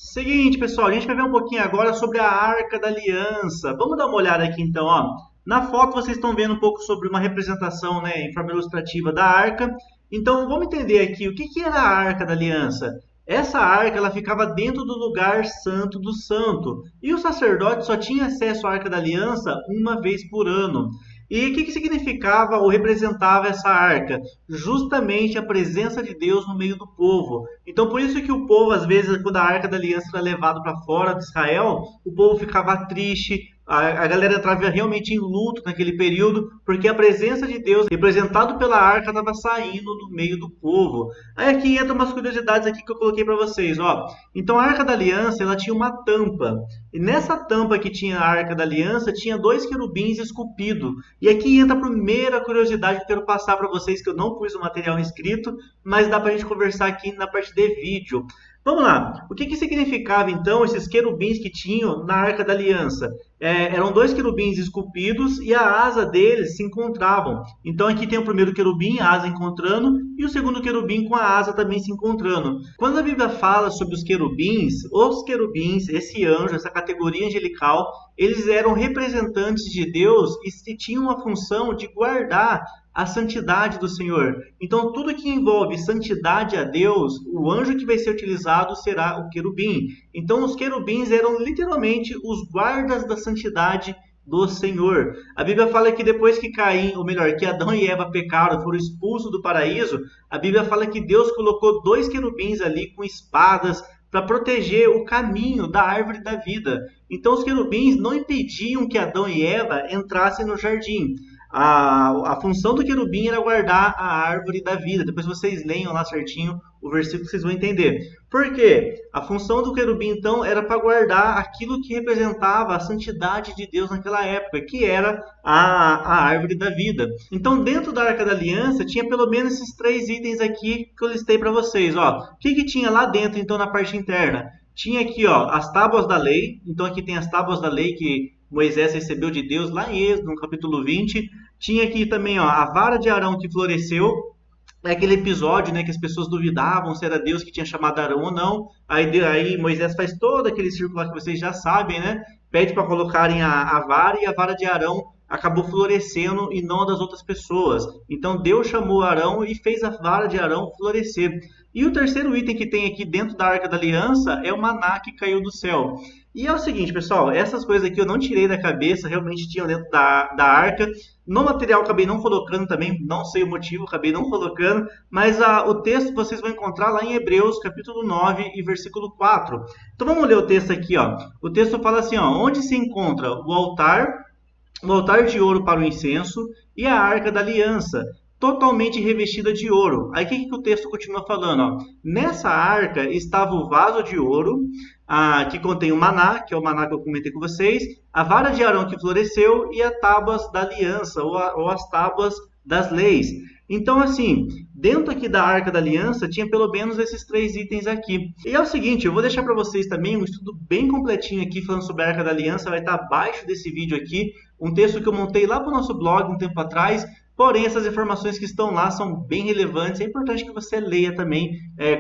Seguinte, pessoal, a gente vai ver um pouquinho agora sobre a Arca da Aliança. Vamos dar uma olhada aqui então, ó. Na foto vocês estão vendo um pouco sobre uma representação, né, em forma ilustrativa da Arca. Então, vamos entender aqui o que que era a Arca da Aliança. Essa arca ela ficava dentro do lugar santo do santo, e o sacerdote só tinha acesso à Arca da Aliança uma vez por ano. E o que que significava ou representava essa arca? Justamente a presença de Deus no meio do povo. Então, por isso que o povo, às vezes, quando a Arca da Aliança era levada para fora de Israel, o povo ficava triste, a galera entrava realmente em luto naquele período, porque a presença de Deus, representado pela arca, estava saindo do meio do povo. Aí aqui entra umas curiosidades aqui que eu coloquei para vocês, ó. Então a Arca da Aliança, ela tinha uma tampa. E nessa tampa que tinha a Arca da Aliança, tinha dois querubins esculpidos. E aqui entra a primeira curiosidade que eu quero passar para vocês, que eu não pus o material inscrito, mas dá para a gente conversar aqui na parte de vídeo. Vamos lá. O que que significava então esses querubins que tinham na Arca da Aliança? Eram dois querubins esculpidos e a asa deles se encontravam. Então aqui tem o primeiro querubim, a asa encontrando, e o segundo querubim com a asa também se encontrando. Quando a Bíblia fala sobre os querubins, esse anjo, essa categoria angelical, eles eram representantes de Deus e tinham a função de guardar a santidade do Senhor. Então, tudo que envolve santidade a Deus, o anjo que vai ser utilizado será o querubim. Então, os querubins eram literalmente os guardas da santidade do Senhor. A Bíblia fala que depois que Caim, ou melhor, que Adão e Eva pecaram, foram expulsos do paraíso, a Bíblia fala que Deus colocou dois querubins ali com espadas para proteger o caminho da árvore da vida. Então, os querubins não impediam que Adão e Eva entrassem no jardim. A função do querubim era guardar a árvore da vida. Depois vocês leiam lá certinho o versículo, vocês vão entender. Por quê? A função do querubim, então, era para guardar aquilo que representava a santidade de Deus naquela época, que era a árvore da vida. Então, dentro da Arca da Aliança, tinha pelo menos esses três itens aqui que eu listei para vocês. Ó. O que que tinha lá dentro, então, na parte interna? Tinha aqui, ó, as tábuas da lei. Então, aqui tem as tábuas da lei que Moisés recebeu de Deus lá em Êxodo, no capítulo 20. Tinha aqui também, ó, a vara de Arão que floresceu. É aquele episódio, né, que as pessoas duvidavam se era Deus que tinha chamado Arão ou não. Aí Moisés faz todo aquele círculo lá que vocês já sabem, né? Pede para colocarem a vara, e a vara de Arão acabou florescendo e não das outras pessoas. Então Deus chamou Arão e fez a vara de Arão florescer. E o terceiro item que tem aqui dentro da Arca da Aliança é o maná que caiu do céu. E é o seguinte, pessoal, essas coisas aqui eu não tirei da cabeça, realmente tinham dentro da arca. No material acabei não colocando também, não sei o motivo, acabei não colocando, mas o texto vocês vão encontrar lá em Hebreus, capítulo 9 e versículo 4. Então vamos ler o texto aqui, ó. O texto fala assim, ó, onde se encontra o altar de ouro para o incenso e a arca da aliança, totalmente revestida de ouro. Aí o que o texto continua falando? Ó? Nessa arca estava o vaso de ouro, que contém o maná, que é o maná que eu comentei com vocês, a vara de Arão que floresceu e as tábuas da aliança, ou as tábuas das leis. Então, assim, dentro aqui da Arca da Aliança tinha pelo menos esses três itens aqui. E é o seguinte, eu vou deixar para vocês também um estudo bem completinho aqui falando sobre a Arca da Aliança, vai estar abaixo desse vídeo aqui, um texto que eu montei lá para o nosso blog um tempo atrás. Porém, essas informações que estão lá são bem relevantes. É importante que você leia também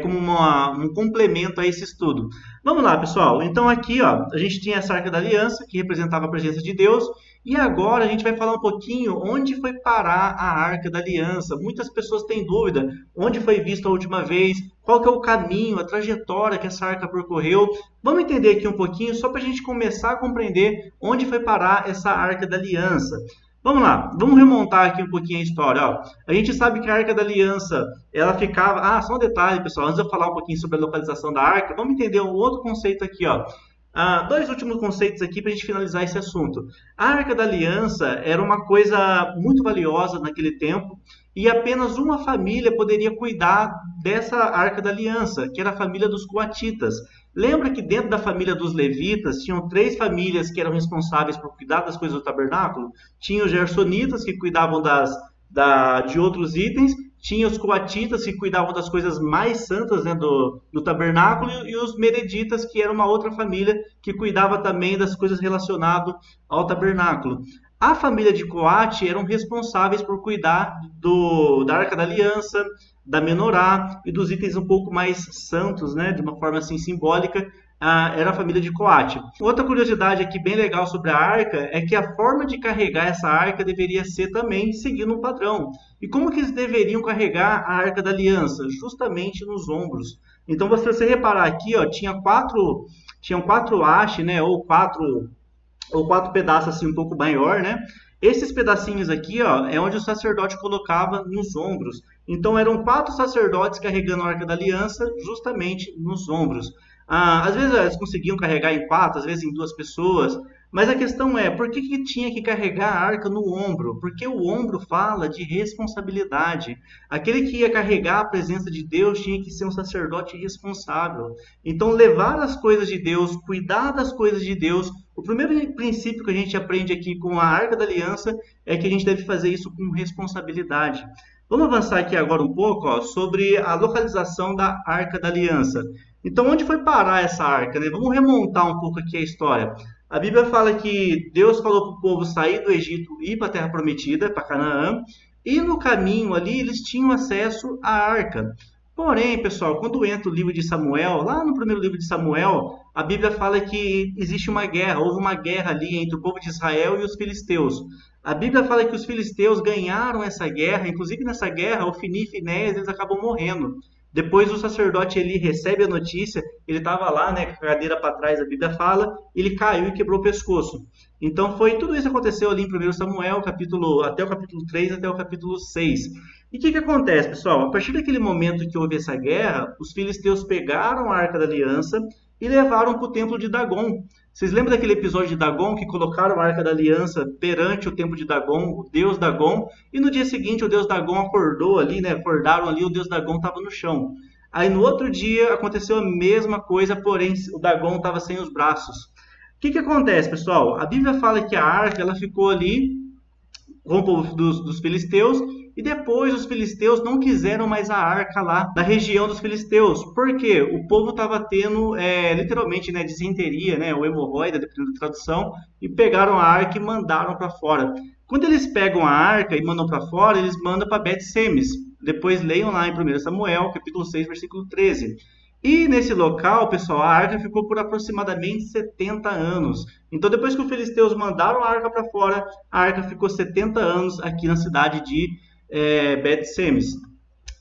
como um complemento a esse estudo. Vamos lá, pessoal. Então aqui ó, a gente tinha essa Arca da Aliança, que representava a presença de Deus. E agora a gente vai falar um pouquinho onde foi parar a Arca da Aliança. Muitas pessoas têm dúvida onde foi vista a última vez, qual que é o caminho, a trajetória que essa arca percorreu. Vamos entender aqui um pouquinho, só para a gente começar a compreender onde foi parar essa Arca da Aliança. Vamos lá, vamos remontar aqui um pouquinho a história. Ó. A gente sabe que a Arca da Aliança, ela ficava... só um detalhe, pessoal, antes de eu falar um pouquinho sobre a localização da arca, vamos entender um outro conceito aqui, ó. Dois últimos conceitos aqui para a gente finalizar esse assunto. A Arca da Aliança era uma coisa muito valiosa naquele tempo e apenas uma família poderia cuidar dessa Arca da Aliança, que era a família dos coatitas. Lembra que dentro da família dos levitas tinham três famílias que eram responsáveis por cuidar das coisas do tabernáculo? Tinha os gersonitas que cuidavam de outros itens, tinha os coatitas que cuidavam das coisas mais santas, né, do tabernáculo, e os mereditas, que era uma outra família que cuidava também das coisas relacionadas ao tabernáculo. A família de Coate eram responsáveis por cuidar da Arca da Aliança, da menorá e dos itens um pouco mais santos, né, de uma forma assim simbólica, era a família de Coate. Outra curiosidade aqui bem legal sobre a arca é que a forma de carregar essa arca deveria ser também seguindo um padrão. E como que eles deveriam carregar a arca da aliança? Justamente nos ombros. Então, se você reparar aqui, ó, tinham quatro hastes, né, ou quatro pedaços assim um pouco maior, né? Esses pedacinhos aqui, ó, é onde o sacerdote colocava nos ombros. Então eram quatro sacerdotes carregando a Arca da Aliança justamente nos ombros. Às vezes eles conseguiam carregar em quatro, às vezes em duas pessoas. Mas a questão é, por que que tinha que carregar a arca no ombro? Porque o ombro fala de responsabilidade. Aquele que ia carregar a presença de Deus tinha que ser um sacerdote responsável. Então, levar as coisas de Deus, cuidar das coisas de Deus. O primeiro princípio que a gente aprende aqui com a Arca da Aliança é que a gente deve fazer isso com responsabilidade. Vamos avançar aqui agora um pouco, ó, sobre a localização da Arca da Aliança. Então, onde foi parar essa arca, né? Vamos remontar um pouco aqui a história. A Bíblia fala que Deus falou para o povo sair do Egito e ir para a Terra Prometida, para Canaã, e no caminho ali eles tinham acesso à arca. Porém, pessoal, quando entra o livro de Samuel, lá no primeiro livro de Samuel, a Bíblia fala que existe uma guerra, houve uma guerra ali entre o povo de Israel e os filisteus. A Bíblia fala que os filisteus ganharam essa guerra, inclusive nessa guerra, Ofni e Finéias, eles acabam morrendo. Depois o sacerdote ele recebe a notícia, ele estava lá, né, com a cadeira para trás, a Bíblia fala, ele caiu e quebrou o pescoço. Então foi tudo isso aconteceu ali em 1 Samuel, até o capítulo 3, até o capítulo 6. E o que acontece, pessoal? A partir daquele momento que houve essa guerra, os filisteus pegaram a Arca da Aliança e levaram para o templo de Dagon. Vocês lembram daquele episódio de Dagon que colocaram a Arca da Aliança perante o templo de Dagon, o deus Dagon, e no dia seguinte o deus Dagon acordou ali, né? Acordaram ali, o deus Dagon estava no chão. Aí no outro dia aconteceu a mesma coisa, porém o Dagon estava sem os braços. O que acontece, pessoal? A Bíblia fala que a arca ela ficou ali com o povo dos filisteus, e depois os filisteus não quiseram mais a arca lá na região dos filisteus. Por quê? O povo estava tendo, literalmente, né, disenteria, né, ou hemorroida, dependendo da tradução, e pegaram a arca e mandaram para fora. Quando eles pegam a arca e mandam para fora, eles mandam para Bet-Semes. Depois leiam lá em 1 Samuel, capítulo 6, versículo 13. E nesse local, pessoal, a arca ficou por aproximadamente 70 anos. Então, depois que os filisteus mandaram a arca para fora, a arca ficou 70 anos aqui na cidade de Bet-Semes.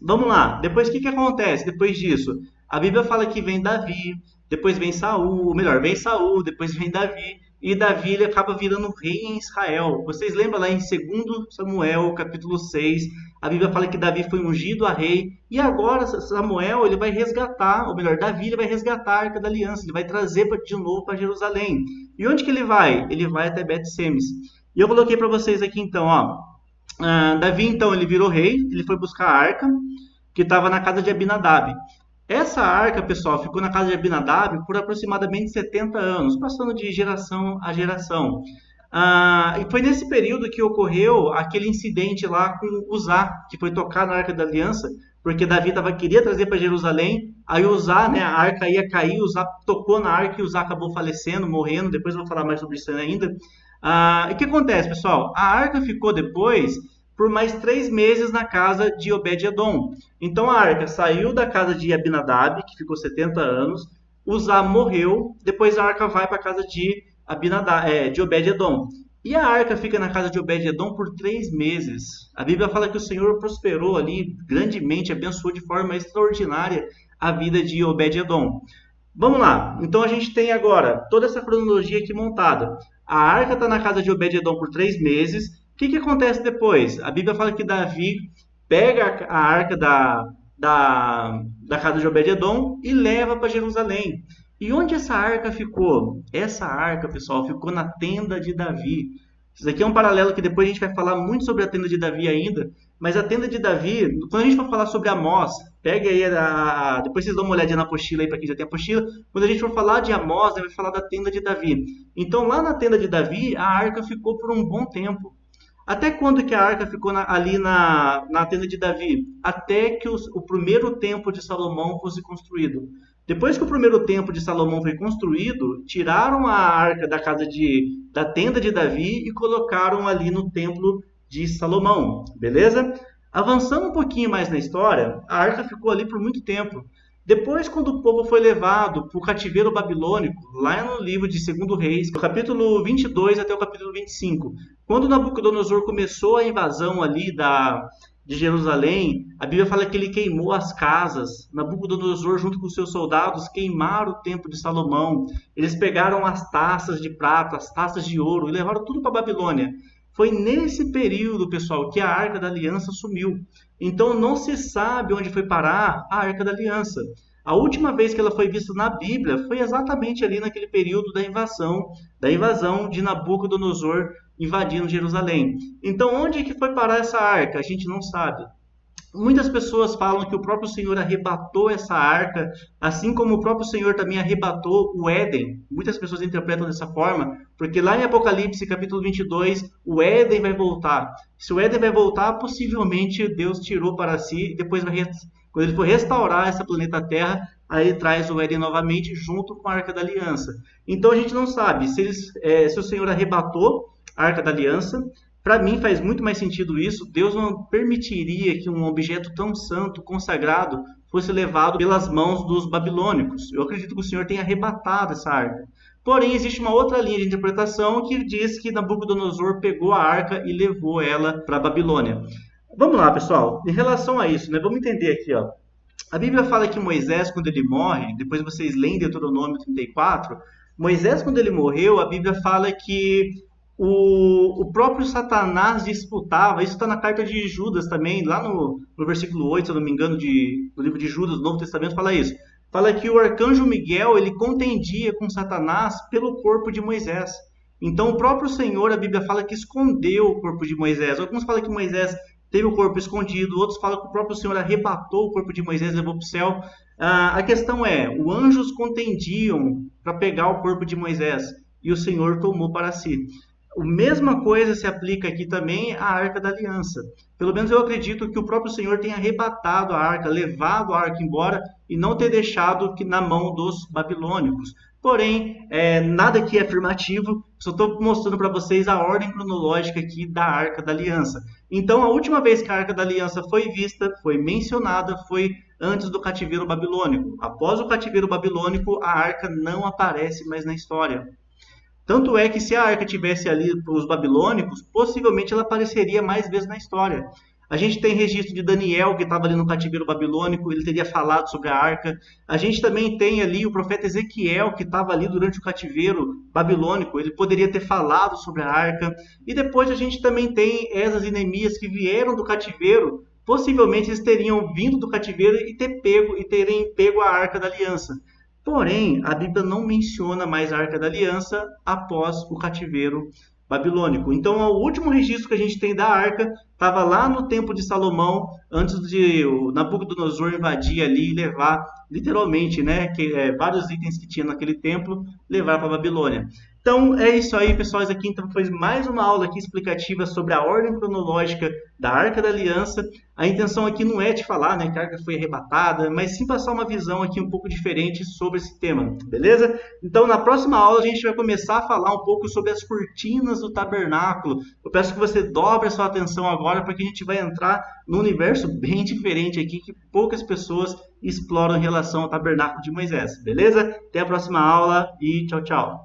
Vamos lá, depois o que acontece depois disso? A Bíblia fala que vem Davi, depois vem Saul, ou melhor, vem Saul, depois vem Davi, e Davi ele acaba virando rei em Israel. Vocês lembram lá em 2 Samuel, capítulo 6, a Bíblia fala que Davi foi ungido a rei, e agora Samuel ele vai resgatar, ou melhor, Davi ele vai resgatar a Arca da Aliança, ele vai trazer de novo para Jerusalém. E onde que ele vai? Ele vai até Bet-Semes. E eu coloquei para vocês aqui então, ó, Davi então ele virou rei, ele foi buscar a arca, que estava na casa de Abinadab. Essa arca, pessoal, ficou na casa de Abinadab por aproximadamente 70 anos, passando de geração a geração. E foi nesse período que ocorreu aquele incidente lá com Uzá, que foi tocar na Arca da Aliança, porque Davi queria trazer para Jerusalém, aí Uzá, né, a arca ia cair, Uzá tocou na arca e Uzá acabou falecendo, morrendo, depois eu vou falar mais sobre isso ainda. E o que acontece, pessoal? A arca ficou depois por mais 3 meses na casa de Obed-Edom. Então a arca saiu da casa de Abinadab, que ficou 70 anos, Uzá morreu, depois a arca vai para a casa de de Obed-Edom. E a arca fica na casa de Obed-Edom por 3 meses. A Bíblia fala que o Senhor prosperou ali grandemente, abençoou de forma extraordinária a vida de Obed-Edom. Vamos lá, então a gente tem agora toda essa cronologia aqui montada. A arca está na casa de Obed-Edom por 3 meses. O que acontece depois? A Bíblia fala que Davi pega a arca da casa de Obed-Edom e leva para Jerusalém. E onde essa arca ficou? Essa arca, pessoal, ficou na tenda de Davi. Isso aqui é um paralelo que depois a gente vai falar muito sobre a tenda de Davi ainda. Mas a tenda de Davi, quando a gente for falar sobre Amós, pega aí, depois vocês dão uma olhadinha na apostila aí para quem já tem a apostila. Quando a gente for falar de Amós, vai falar da tenda de Davi. Então lá na tenda de Davi, a arca ficou por um bom tempo. Até quando que a arca ficou ali na tenda de Davi? Até que o primeiro templo de Salomão fosse construído. Depois que o primeiro templo de Salomão foi construído, tiraram a arca da tenda de Davi e colocaram ali no templo de Salomão, beleza? Avançando um pouquinho mais na história, a arca ficou ali por muito tempo. Depois, quando o povo foi levado para o cativeiro babilônico, lá no livro de 2 Reis, do capítulo 22 até o capítulo 25, quando Nabucodonosor começou a invasão ali de Jerusalém, a Bíblia fala que ele queimou as casas. Nabucodonosor, junto com seus soldados, queimaram o templo de Salomão. Eles pegaram as taças de prata, as taças de ouro e levaram tudo para a Babilônia. Foi nesse período, pessoal, que a Arca da Aliança sumiu. Então não se sabe onde foi parar a Arca da Aliança. A última vez que ela foi vista na Bíblia foi exatamente ali naquele período da invasão de Nabucodonosor invadindo Jerusalém. Então onde que foi parar essa arca? A gente não sabe. Muitas pessoas falam que o próprio Senhor arrebatou essa arca, assim como o próprio Senhor também arrebatou o Éden. Muitas pessoas interpretam dessa forma, porque lá em Apocalipse, capítulo 22, o Éden vai voltar. Se o Éden vai voltar, possivelmente Deus tirou para si, e depois quando ele for restaurar essa planeta Terra, aí ele traz o Éden novamente junto com a Arca da Aliança. Então a gente não sabe se o Senhor arrebatou a Arca da Aliança. Para mim faz muito mais sentido isso. Deus não permitiria que um objeto tão santo, consagrado, fosse levado pelas mãos dos babilônicos. Eu acredito que o Senhor tenha arrebatado essa arca. Porém, existe uma outra linha de interpretação que diz que Nabucodonosor pegou a arca e levou ela para a Babilônia. Vamos lá, pessoal. Em relação a isso, né? Vamos entender aqui, ó. A Bíblia fala que Moisés, quando ele morre, depois vocês leem Deuteronômio 34, Moisés, quando ele morreu, a Bíblia fala que o próprio Satanás disputava, isso está na carta de Judas também, lá no versículo 8, se eu não me engano, do livro de Judas, do Novo Testamento, fala isso. Fala que o arcanjo Miguel, ele contendia com Satanás pelo corpo de Moisés. Então, o próprio Senhor, a Bíblia fala que escondeu o corpo de Moisés. Alguns falam que Moisés teve o corpo escondido, outros falam que o próprio Senhor arrebatou o corpo de Moisés e levou para o céu. A questão é, os anjos contendiam para pegar o corpo de Moisés e o Senhor tomou para si. A mesma coisa se aplica aqui também à Arca da Aliança. Pelo menos eu acredito que o próprio Senhor tenha arrebatado a arca, levado a arca embora e não ter deixado na mão dos babilônicos. Porém, nada aqui é afirmativo, só estou mostrando para vocês a ordem cronológica aqui da Arca da Aliança. Então, a última vez que a Arca da Aliança foi vista, foi mencionada, foi antes do cativeiro babilônico. Após o cativeiro babilônico, a arca não aparece mais na história. Tanto é que se a arca tivesse ali para os babilônicos, possivelmente ela apareceria mais vezes na história. A gente tem registro de Daniel, que estava ali no cativeiro babilônico, ele teria falado sobre a arca. A gente também tem ali o profeta Ezequiel, que estava ali durante o cativeiro babilônico, ele poderia ter falado sobre a arca. E depois a gente também tem Esdras e Neemias, que vieram do cativeiro, possivelmente eles teriam vindo do cativeiro e terem pego a arca da aliança. Porém, a Bíblia não menciona mais a Arca da Aliança após o cativeiro babilônico. Então, o último registro que a gente tem da arca estava lá no Templo de Salomão, antes de o Nabucodonosor invadir ali e levar, literalmente, né, vários itens que tinha naquele templo, levar para a Babilônia. Então, é isso aí, pessoal. Isso aqui então, foi mais uma aula aqui explicativa sobre a ordem cronológica da Arca da Aliança. A intenção aqui não é te falar, né, que a arca foi arrebatada, mas sim passar uma visão aqui um pouco diferente sobre esse tema, beleza? Então, na próxima aula, a gente vai começar a falar um pouco sobre as cortinas do tabernáculo. Eu peço que você dobre a sua atenção agora, porque a gente vai entrar num universo bem diferente aqui, que poucas pessoas exploram em relação ao tabernáculo de Moisés, beleza? Até a próxima aula e tchau, tchau!